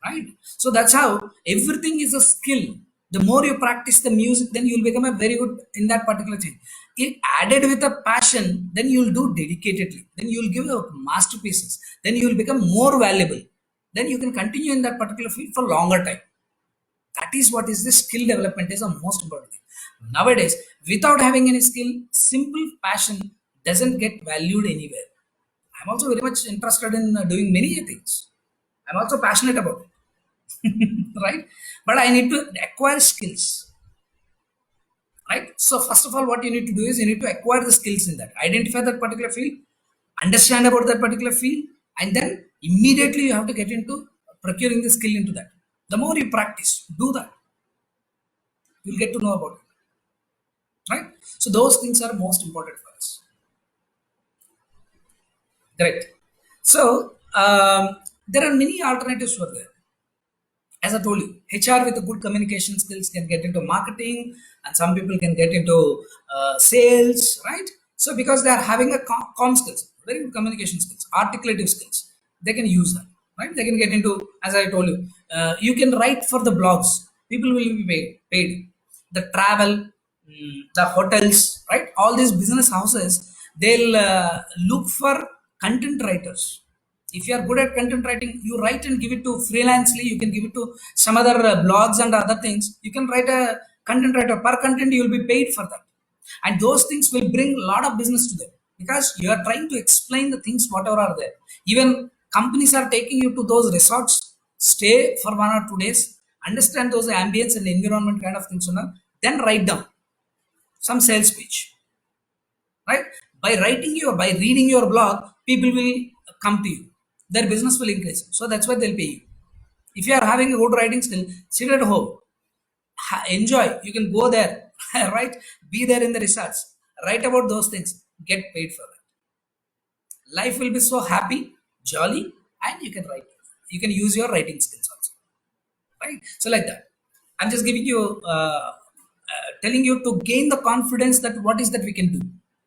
Speaker 1: right? So that's how everything is a skill. The more you practice the music, then you'll become a very good in that particular thing. It added with a passion, then you'll do dedicatedly, then you'll give a masterpieces, then you'll become more valuable, then you can continue in that particular field for longer time. That is what is the skill development is the most important thing nowadays. Without having any skill, simple passion doesn't get valued anywhere. I'm also very much interested in doing many things. I'm also passionate about it. Right? But I need to acquire skills. Right? So first of all, what you need to do is you need to acquire the skills in that. Identify that particular field, understand about that particular field, and then immediately you have to get into procuring the skill into that. The more you practice, do that, you'll get to know about it, right? So those things are most important for us. Correct. So there are many alternatives for that. As I told you, HR with a good communication skills can get into marketing, and some people can get into sales, right? So because they are having a com skills, very good communication skills, articulative skills, they can use that, right? They can get into, as I told you, you can write for the blogs. People will be paid. The travel, the hotels, right? All these business houses, they'll look for content writers. If you are good at content writing, you write and give it to freelancely, you can give it to some other blogs and other things. You can write a content writer per content, you will be paid for that, and those things will bring a lot of business to them, because you are trying to explain the things whatever are there. Even companies are taking you to those resorts, stay for 1 or 2 days, understand those ambience and environment kind of things, then write down some sales pitch, right? By writing your, by reading your blog, people will come to you, their business will increase, so that's why they'll pay you. If you are having a good writing skill, sit at home, enjoy, you can go there, right? Be there in the research, write about those things, get paid for that. Life will be so happy, jolly, and you can write, you can use your writing skills also, right? So like that, I'm just giving you telling you to gain the confidence that what is that we can do,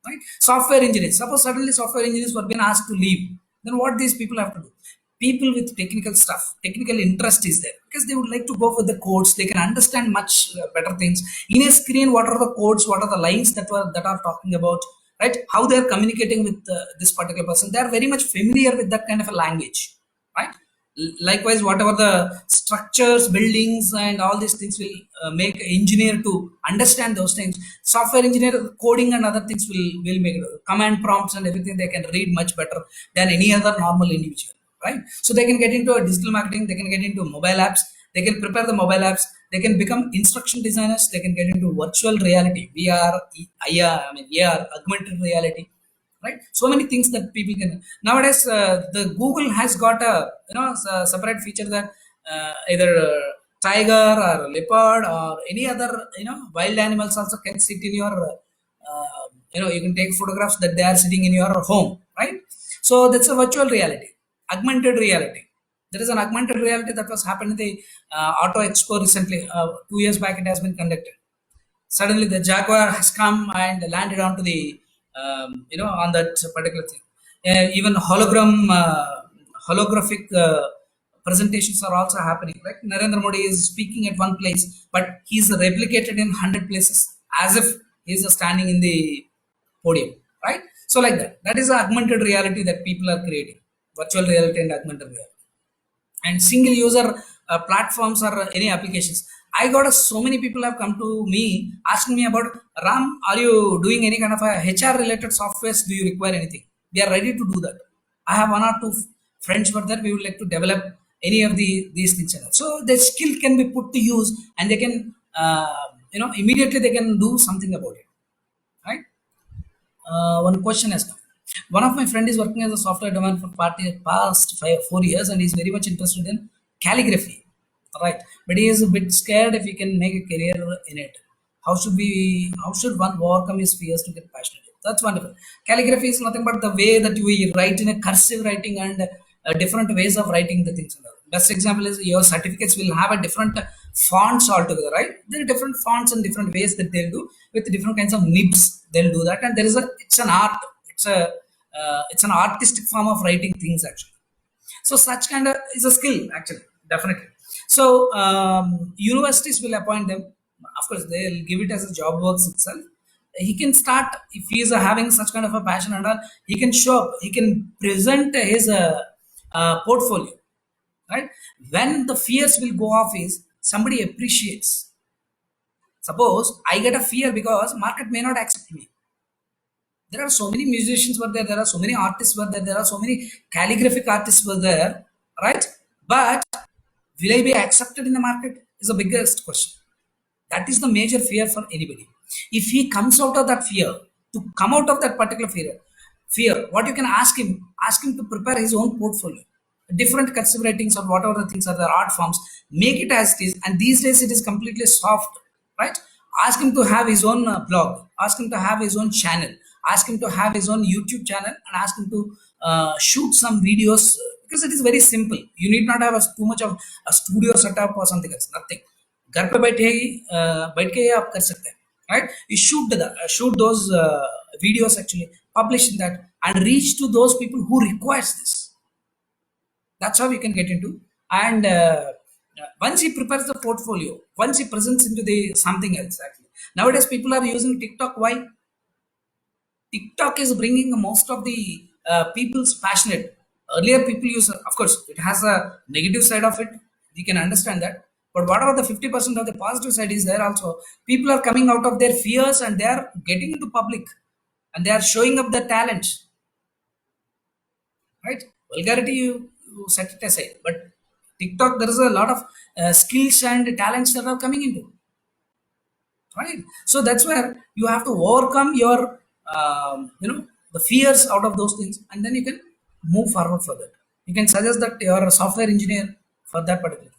Speaker 1: right? Software engineers, suppose suddenly software engineers were being asked to leave, then what these people have to do? People with technical stuff, technical interest is there, because they would like to go for the codes, they can understand much better things in a screen. What are the codes, what are the lines that are talking about, right? How they are communicating with this particular person, they are very much familiar with that kind of a language, right? Likewise, whatever the structures, buildings, and all these things will make an engineer to understand those things. Software engineer, coding and other things will make it. Command prompts and everything they can read much better than any other normal individual, right? So they can get into a digital marketing, they can get into mobile apps, they can prepare the mobile apps, they can become instruction designers, they can get into virtual reality, VR, IR, I mean AR, augmented reality, right? So many things that people can nowadays. The Google has got a, separate feature that either tiger or leopard or any other, wild animals also can sit in your you can take photographs that they are sitting in your home, right? So that's a virtual reality, augmented reality. There is an augmented reality that was happened in the Auto Expo recently. 2 years back it has been conducted. Suddenly the jaguar has come and landed onto the on that particular thing. Even holographic presentations are also happening, like Narendra Modi is speaking at one place, but he's replicated in 100 places, as if he's standing in the podium, right? So like that is the augmented reality that people are creating, virtual reality and augmented reality. And single user platforms or any applications. I got so many people have come to me asking me about, Ram, are you doing any kind of a HR related softwares, do you require anything? We are ready to do that. I have 1 or 2 friends for that, we would like to develop any of these things. So the skill can be put to use, and they can immediately they can do something about it, right? One question has come. One of my friend is working as a software developer for past 4 years, and he's very much interested in calligraphy, right? But he is a bit scared if he can make a career in it. How should we? How should one overcome his fears to get passionate? That's wonderful. Calligraphy is nothing but the way that we write in a cursive writing, and different ways of writing the things. Best example is your certificates will have a different fonts altogether, right? There are different fonts and different ways that they'll do with different kinds of nibs. They'll do that, and there is a, it's an art. It's an artistic form of writing things actually. So such kind of is a skill actually, definitely. So universities will appoint them. Of course, they'll give it as a job works itself. He can start if he is having such kind of a passion and all. He can show up. He can present his portfolio, right? When the fears will go off is somebody appreciates. Suppose I get a fear because market may not accept me. There are so many musicians were there, there are so many artists were there, there are so many calligraphic artists were there, right? But will I be accepted in the market is the biggest question. That is the major fear for anybody. If he comes out of that fear, to come out of that particular fear, what you can ask him to prepare his own portfolio, different cursive writings or whatever the things are the art forms, make it as it is. And these days it is completely soft, right? Ask him to have his own blog, ask him to have his own channel, ask him to have his own YouTube channel, and ask him to shoot some videos, because it is very simple. You need not have too much of a studio setup or something else, nothing. घर पे बैठ के ही आप कर सकते हैं, right? You shoot those videos actually, publish in that, and reach to those people who requires this. That's how you can get into. And once he prepares the portfolio, once he presents into the something else actually. Nowadays people are using TikTok. Why? TikTok is bringing most of the people's passionate. Earlier people use, of course it has a negative side of it, we can understand that, but whatever the 50% of the positive side is there also, people are coming out of their fears and they are getting into public, and they are showing up their talents, right? Vulgarity, you set it aside, but TikTok, there is a lot of skills and talents that are coming into, right? So that's where you have to overcome your the fears out of those things, and then you can move forward for that. You can suggest that you're a software engineer for that particular.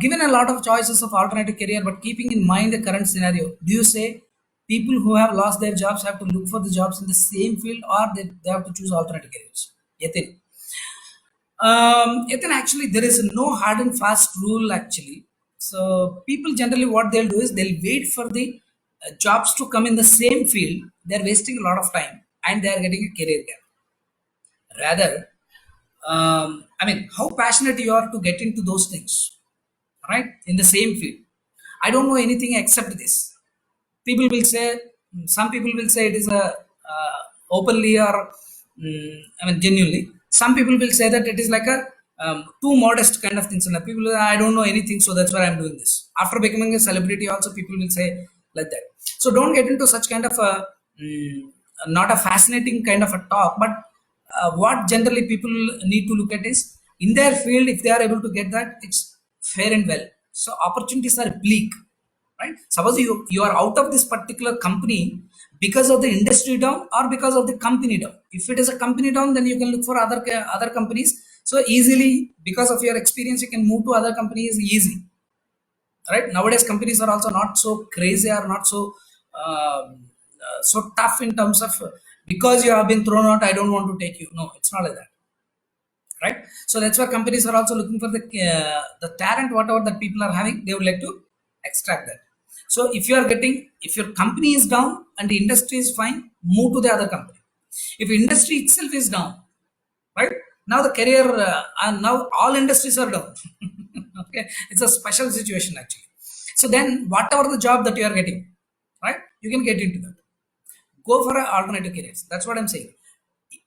Speaker 1: Given a lot of choices of alternative career, but keeping in mind the current scenario, do you say people who have lost their jobs have to look for the jobs in the same field, or they have to choose alternative careers? Yatin. Yatin, actually, there is no hard and fast rule actually. So people generally what they'll do is they'll wait for the jobs to come in the same field. They're wasting a lot of time and they're getting a career gap. Rather, I mean, how passionate you are to get into those things, right? In the same field. I don't know anything except this. People will say, some people will say it is a openly or I mean genuinely. Some people will say that it is like a too modest kind of things. And people, I don't know anything, so that's why I'm doing this. After becoming a celebrity, also people will say like that. So don't get into such kind of a not a fascinating kind of a talk, but what generally people need to look at is in their field, if they are able to get that, it's fair and well. So opportunities are bleak, right? Suppose you are out of this particular company because of the industry down or because of the company down. If it is a company down, then you can look for other companies. So easily, because of your experience, you can move to other companies easy, right? Nowadays companies are also not so crazy or not so so tough in terms of because you have been thrown out, I don't want to take you. No, it's not like that, right? So that's why companies are also looking for the talent whatever that people are having, they would like to extract that. So if your company is down and the industry is fine, move to the other company. If industry itself is down, right? Now the career and now all industries are down. Okay, it's a special situation actually. So then whatever the job that you are getting, right, you can get into that. Go for a alternative careers. That's what I'm saying.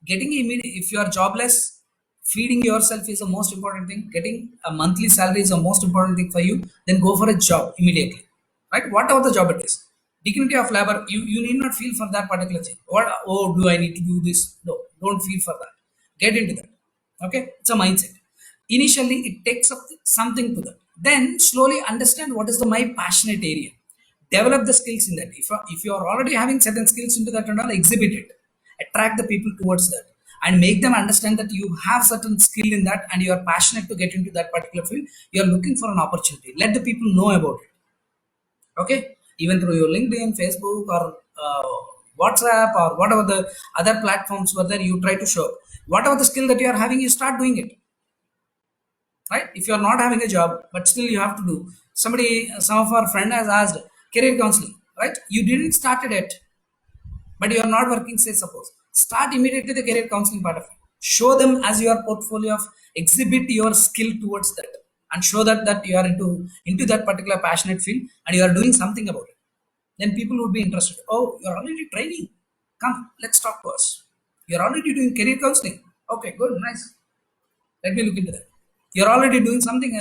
Speaker 1: Getting immediate, if you are jobless, feeding yourself is the most important thing. Getting a monthly salary is the most important thing for you. Then go for a job immediately, right? Whatever the job it is, dignity of labor, you need not feel for that particular thing. What, oh, do I need to do this? No, don't feel for that. Get into that. Okay, it's a mindset. Initially it takes up something to that, then slowly understand what is the my passionate area, develop the skills in that. If you are already having certain skills into that and all, exhibit it, attract the people towards that, and make them understand that you have certain skill in that and you are passionate to get into that particular field. You are looking for an opportunity, let the people know about it. Okay, even through your LinkedIn, Facebook, or WhatsApp, or whatever the other platforms were there, you try to show whatever the skill that you are having, you start doing it, right? If you are not having a job but still you have to do, some of our friend has asked career counseling, right? You didn't start it yet, but you are not working, say suppose, start immediately the career counseling part of it. Show them as your portfolio of, exhibit your skill towards that, and show that you are into that particular passionate field and you are doing something about it. Then people would be interested. Oh, you're already training, come, let's talk to us. You're already doing career counseling, okay, good, nice, let me look into that. You're already doing something,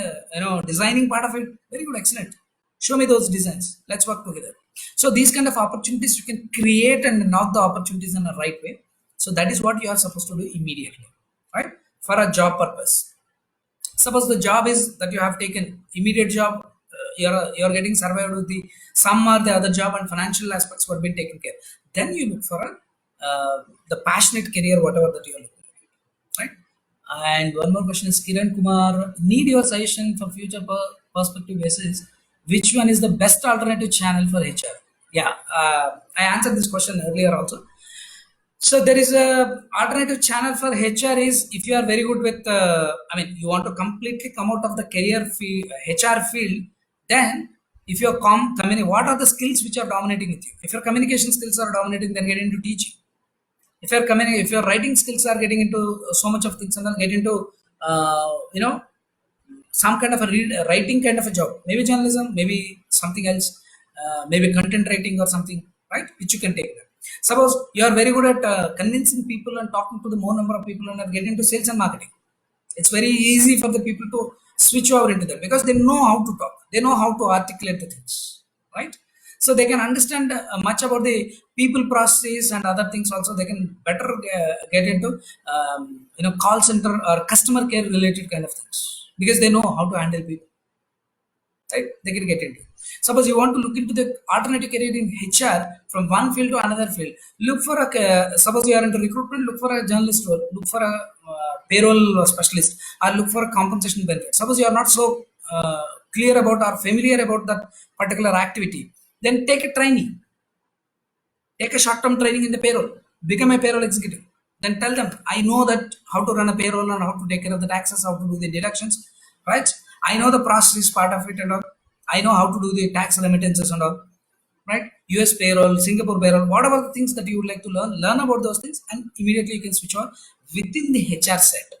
Speaker 1: designing part of it, very good, excellent, show me those designs, let's work together. So these kind of opportunities you can create and knock the opportunities in the right way. So that is what you are supposed to do immediately, right? For a job purpose, suppose the job is that you have taken immediate job, you're getting survived with the some or the other job and financial aspects were being taken care, then you look for a the passionate career whatever that you are looking at, right? And one more question is Kiran Kumar. Need your suggestion for future perspective basis. Which one is the best alternative channel for HR? Yeah, I answered this question earlier also. So there is a alternative channel for HR is if you are very good with, I mean, you want to completely come out of the career field, HR field, then if you're what are the skills which are dominating with you? If your communication skills are dominating, then get into teaching. If your writing skills are getting into so much of things, and then get into, you know, some kind of a writing kind of a job, maybe journalism, maybe something else, maybe content writing or something, right, which you can take that. Suppose you are very good at convincing people and talking to the more number of people and are getting into sales and marketing, it's very easy for the people to switch over into that because they know how to talk, they know how to articulate the things, right? So they can understand much about the people process and other things also. They can better get into call center or customer care related kind of things because they know how to handle people, right? They can get into. Suppose you want to look into the alternative career in HR from one field to another field. Look for a suppose you are into recruitment, look for a journalist role, look for a payroll specialist, or look for a compensation benefit. Suppose you are not so clear about or familiar about that particular activity, then take a training. Take a short-term training in the payroll. Become a payroll executive. Then tell them, I know that how to run a payroll and how to take care of the taxes, how to do the deductions, right? I know the process is part of it and all. I know how to do the tax remittances and all, right? US payroll, Singapore payroll, whatever the things that you would like to learn about those things, and immediately you can switch on within the HR set.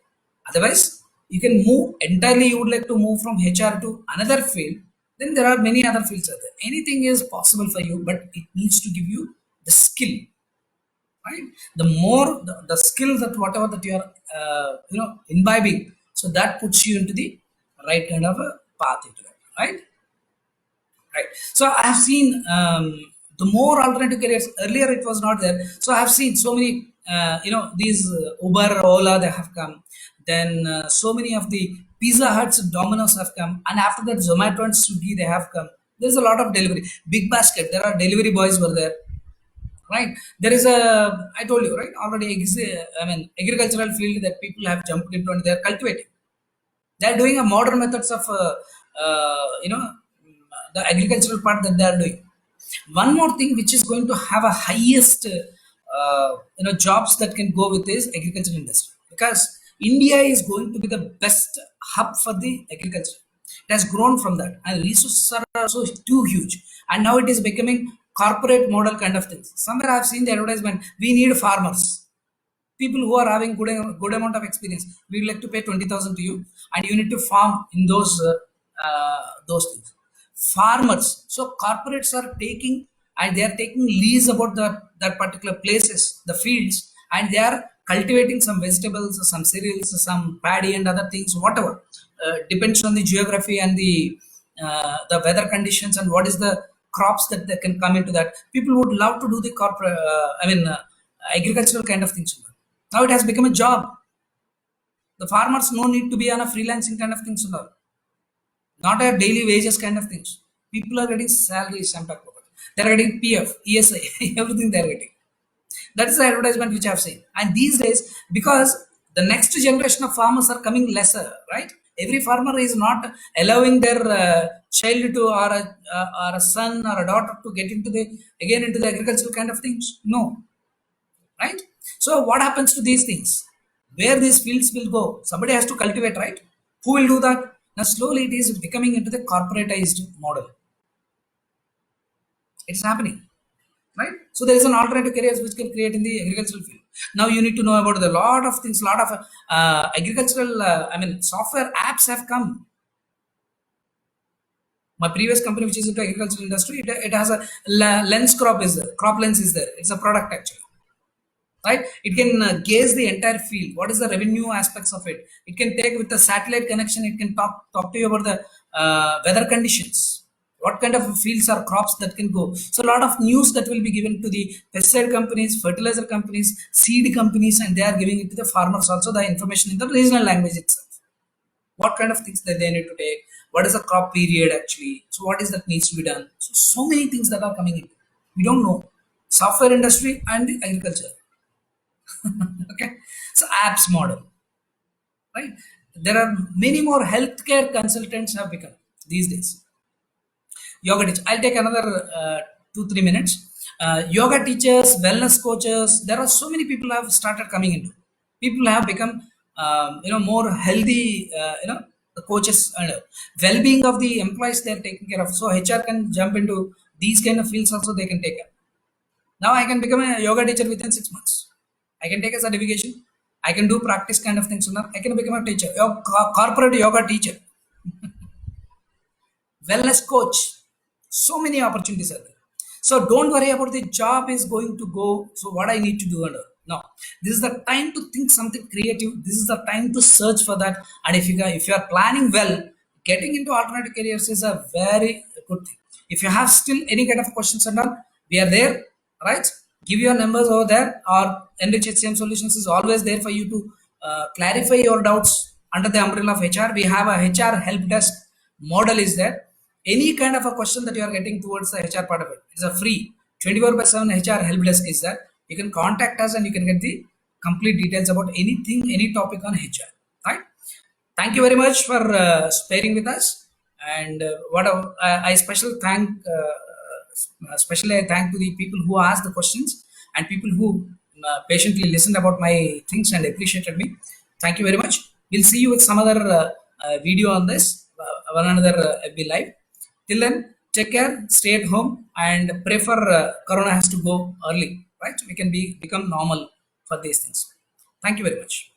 Speaker 1: Otherwise, you can move entirely. You would like to move from HR to another field. Then there are many other fields out there. Anything is possible for you, but it needs to give you the skill, right? The more the skill that whatever that you are imbibing, so that puts you into the right kind of a path into that, right? Right. So I have seen the more alternative careers. Earlier, it was not there. So I have seen so many, these Uber, Ola, they have come. Then so many of the Pizza Huts, Domino's have come, and after that, Zomato and Swiggy they have come. There's a lot of delivery. Big Basket. There are delivery boys were there, right? There is a. I told you, right? Already, I mean, agricultural field that people have jumped into and they are cultivating. They're doing a modern methods of the agricultural part that they are doing. One more thing which is going to have a highest jobs that can go with is agricultural industry, because India is going to be the best hub for the agriculture. It has grown from that and resources are also too huge, and now it is becoming corporate model kind of things. Somewhere I've seen the advertisement, we need farmers, people who are having good amount of experience. We would like to pay 20,000 to you, and you need to farm in those things. Farmers. So corporates are taking, and they are taking lease about that particular places, the fields, and they are cultivating some vegetables, some cereals, some paddy and other things, whatever. Depends on the geography and the weather conditions and what is the crops that they can come into that. People would love to do the corporate, agricultural kind of things. Now it has become a job. The farmers no need to be on a freelancing kind of things, not a daily wages kind of things. People are getting salaries. I'm talking about. They're getting PF, ESI, everything they're getting. That is the advertisement which I've seen. And these days, because the next generation of farmers are coming lesser, right? Every farmer is not allowing their child to, or a son or a daughter to get into the again into the agricultural kind of things. No, right? So what happens to these things? Where these fields will go? Somebody has to cultivate, right? Who will do that? Now slowly it is becoming into the corporatized model. It's happening, right? So there is an alternative careers which can create in the agricultural field. Now you need to know about the lot of things, lot of agricultural, software apps have come. My previous company, which is into agricultural industry, it has a lens crop is there. Crop lens is there. It's a product actually, right? It can gauge the entire field. What is the revenue aspects of it? It can take with the satellite connection. It can talk to you about the weather conditions, what kind of fields or crops that can go. So a lot of news that will be given to the pesticide companies, fertilizer companies, seed companies, and they are giving it to the farmers also, the information in the regional language itself. What kind of things that they need to take, what is the crop period actually, so what is that needs to be done. So many things that are coming in, we don't know. Software industry and the agriculture. Okay. So apps model. right? There are many more healthcare consultants have become these days. Yoga teacher, I'll take another 2 3 minutes. Yoga teachers, wellness coaches, there are so many people have started coming into, people have become more healthy, the coaches and well-being of the employees they're taking care of. So HR can jump into these kind of fields also, they can take care. Now I can become a yoga teacher within 6 months. I can take a certification. I can do practice kind of things. Now I can become a teacher, a corporate yoga teacher, wellness coach. So many opportunities are there. So don't worry about the job is going to go. So what I need to do under? No, this is the time to think something creative. This is the time to search for that. And if you are planning well, getting into alternative careers is a very good thing. If you have still any kind of questions and all, we are there, right? Give your numbers over there. Or Enrich HCM Solutions is always there for you to clarify your doubts under the umbrella of HR. We have a HR help desk model is there. Any kind of a question that you are getting towards the HR part of it, it's a free 24 by 7 HR help desk is there. You can contact us and you can get the complete details about anything, any topic on HR, right? Thank you very much for sparing with us. And I especially I thank to the people who asked the questions and people who patiently listened about my things and appreciated me. Thank you very much. We'll see you with some other video on this, one another FB live. Till then, take care, stay at home, and pray for Corona has to go early, right? We can become normal for these things. Thank you very much.